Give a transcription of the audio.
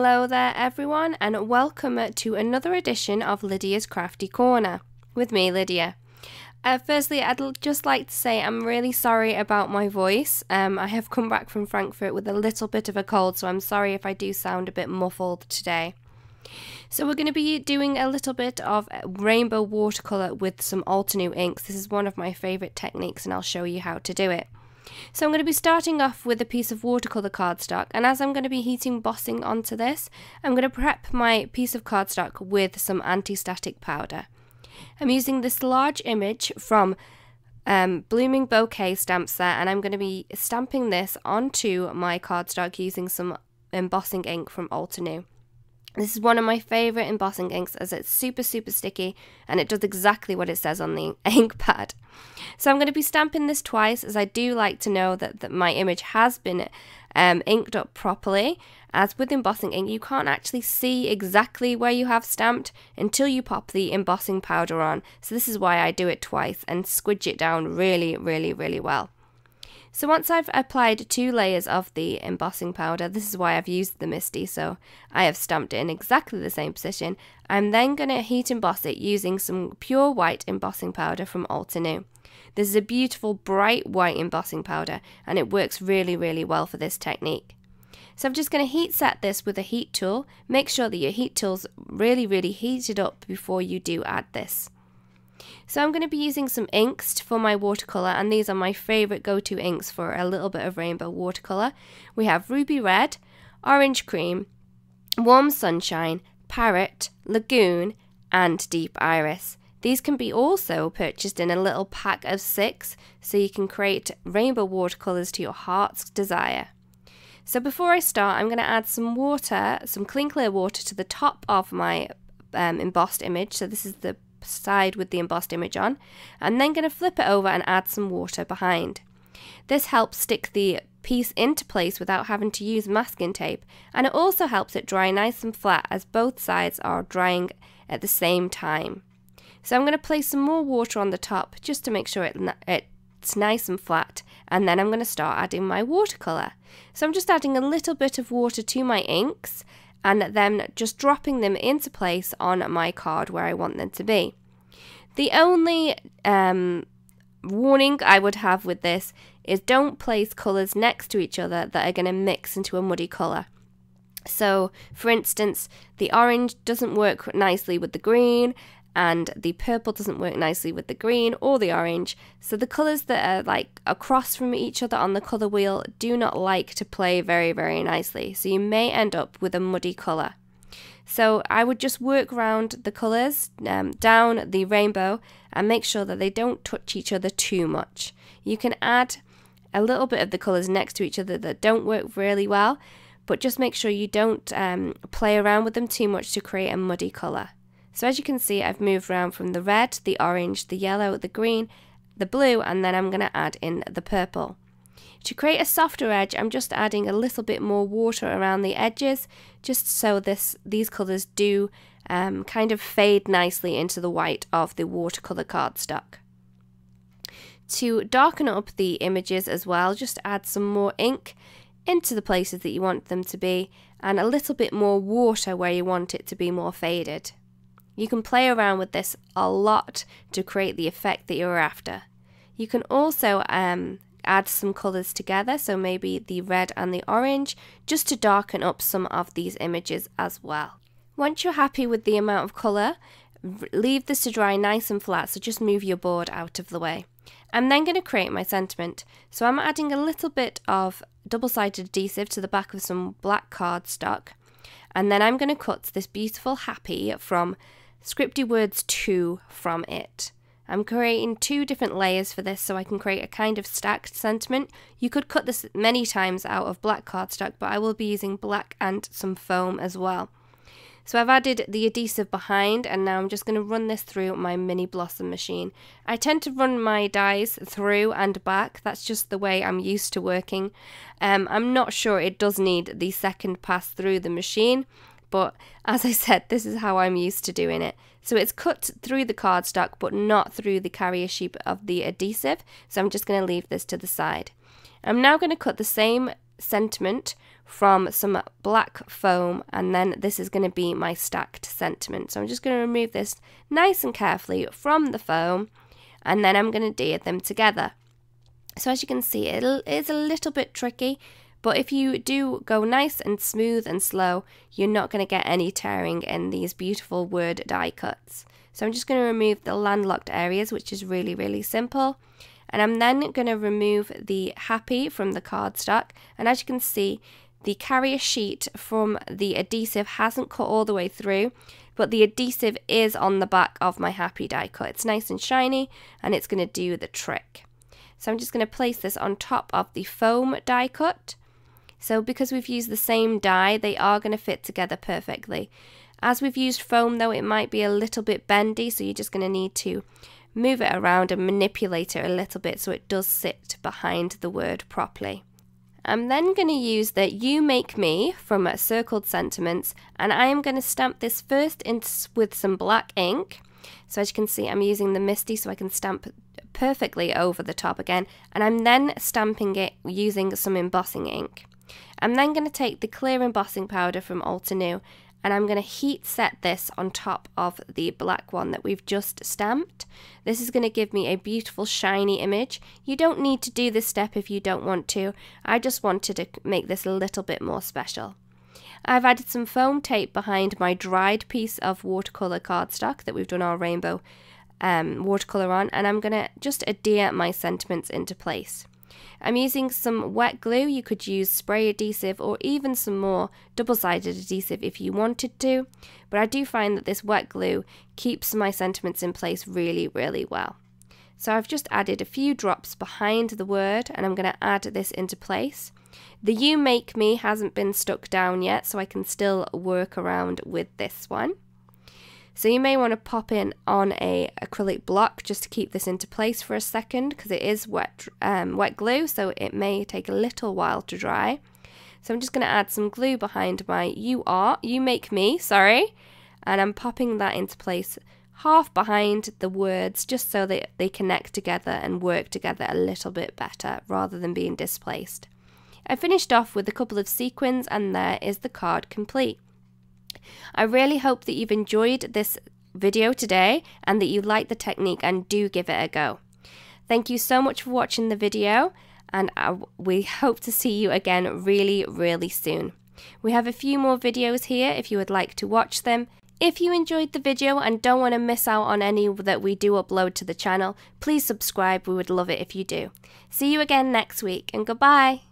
Hello there everyone, and welcome to another edition of Lydia's Crafty Corner with me, Lydia. Firstly, I'd just like to say I'm really sorry about my voice. I have come back from Frankfurt with a little bit of a cold, so I'm sorry if I do sound a bit muffled today. So we're going to be doing a little bit of rainbow watercolour with some Altenew inks. This is one of my favourite techniques and I'll show you how to do it. So I'm going to be starting off with a piece of watercolour cardstock, and as I'm going to be heating embossing onto this, I'm going to prep my piece of cardstock with some anti-static powder. I'm using this large image from Blooming Bouquet stamp set, and I'm going to be stamping this onto my cardstock using some embossing ink from Altenew. This is one of my favourite embossing inks as it's super sticky and it does exactly what it says on the ink pad. So I'm going to be stamping this twice, as I do like to know that my image has been inked up properly. As with embossing ink, you can't actually see exactly where you have stamped until you pop the embossing powder on. So this is why I do it twice and squidge it down really well. So once I've applied 2 layers of the embossing powder, this is why I've used the MISTI, so I have stamped it in exactly the same position. I'm then going to heat emboss it using some pure white embossing powder from Altenew. This is a beautiful bright white embossing powder and it works really well for this technique. So I'm just going to heat set this with a heat tool. Make sure that your heat tool's really heated up before you do add this. So I'm going to be using some inks for my watercolour, and these are my favourite go-to inks for a little bit of rainbow watercolour. We have Ruby Red, Orange Cream, Warm Sunshine, Parrot, Lagoon and Deep Iris. These can be also purchased in a little pack of 6, so you can create rainbow watercolours to your heart's desire. So before I start, I'm going to add some water, some clean clear water to the top of my embossed image. So this is the side with the embossed image on, and then going to flip it over and add some water behind. This helps stick the piece into place without having to use masking tape, and it also helps it dry nice and flat as both sides are drying at the same time. So I'm going to place some more water on the top just to make sure it's nice and flat, and then I'm going to start adding my watercolour. So I'm just adding a little bit of water to my inks and then just dropping them into place on my card where I want them to be. The only warning I would have with this is don't place colours next to each other that are going to mix into a muddy colour. So for instance, the orange doesn't work nicely with the green, and the purple doesn't work nicely with the green or the orange. So the colours that are like across from each other on the colour wheel do not like to play very nicely. So you may end up with a muddy colour. So I would just work around the colours down the rainbow and make sure that they don't touch each other too much. You can add a little bit of the colours next to each other that don't work really well, but just make sure you don't play around with them too much to create a muddy colour. So as you can see, I've moved around from the red, the orange, the yellow, the green, the blue, and then I'm going to add in the purple. To create a softer edge, I'm just adding a little bit more water around the edges, just so these colours do kind of fade nicely into the white of the watercolour cardstock. To darken up the images as well, just add some more ink into the places that you want them to be, and a little bit more water where you want it to be more faded. You can play around with this a lot to create the effect that you're after. You can also add some colours together, so maybe the red and the orange, just to darken up some of these images as well. Once you're happy with the amount of colour, leave this to dry nice and flat, so just move your board out of the way. I'm then going to create my sentiment, so I'm adding a little bit of double-sided adhesive to the back of some black cardstock, and then I'm going to cut this beautiful happy from Scripty Words 2 from it. I'm creating 2 different layers for this so I can create a kind of stacked sentiment. You could cut this many times out of black cardstock, but I will be using black and some foam as well. So I've added the adhesive behind, and now I'm just going to run this through my mini blossom machine. I tend to run my dies through and back. That's just the way I'm used to working. I'm not sure it does need the second pass through the machine, but as I said, this is how I'm used to doing it. So it's cut through the cardstock but not through the carrier sheet of the adhesive, so I'm just going to leave this to the side. I'm now going to cut the same sentiment from some black foam, and then this is going to be my stacked sentiment. So I'm just going to remove this nice and carefully from the foam, and then I'm going to adhere them together. So as you can see, it is a little bit tricky, but if you do go nice and smooth and slow, you're not going to get any tearing in these beautiful word die cuts. So I'm just going to remove the landlocked areas, which is really, really simple. And I'm then going to remove the happy from the cardstock. And as you can see, the carrier sheet from the adhesive hasn't cut all the way through, but the adhesive is on the back of my happy die cut. It's nice and shiny, and it's going to do the trick. So I'm just going to place this on top of the foam die cut. So because we've used the same die, they are going to fit together perfectly. As we've used foam though, it might be a little bit bendy, so you're just going to need to move it around and manipulate it a little bit so it does sit behind the word properly. I'm then going to use the You Make Me from Circled Sentiments, and I am going to stamp this first with some black ink. So as you can see, I'm using the Misty so I can stamp perfectly over the top again, and I'm then stamping it using some embossing ink. I'm then going to take the clear embossing powder from Altenew, and I'm going to heat set this on top of the black one that we've just stamped. This is going to give me a beautiful shiny image. You don't need to do this step if you don't want to. I just wanted to make this a little bit more special. I've added some foam tape behind my dried piece of watercolor cardstock that we've done our rainbow watercolor on, and I'm going to just adhere my sentiments into place. I'm using some wet glue. You could use spray adhesive or even some more double-sided adhesive if you wanted to, but I do find that this wet glue keeps my sentiments in place really, really well. So I've just added a few drops behind the word, and I'm going to add this into place. The You Make Me hasn't been stuck down yet, so I can still work around with this one. So you may want to pop in on a acrylic block just to keep this into place for a second, because it is wet glue, so it may take a little while to dry. So I'm just going to add some glue behind my You Make Me, and I'm popping that into place half behind the words just so that they connect together and work together a little bit better rather than being displaced. I finished off with a couple of sequins, and there is the card complete. I really hope that you've enjoyed this video today and that you like the technique and do give it a go. Thank you so much for watching the video, and we hope to see you again really, really soon. We have a few more videos here if you would like to watch them. If you enjoyed the video and don't want to miss out on any that we do upload to the channel, please subscribe. We would love it if you do. See you again next week, and goodbye.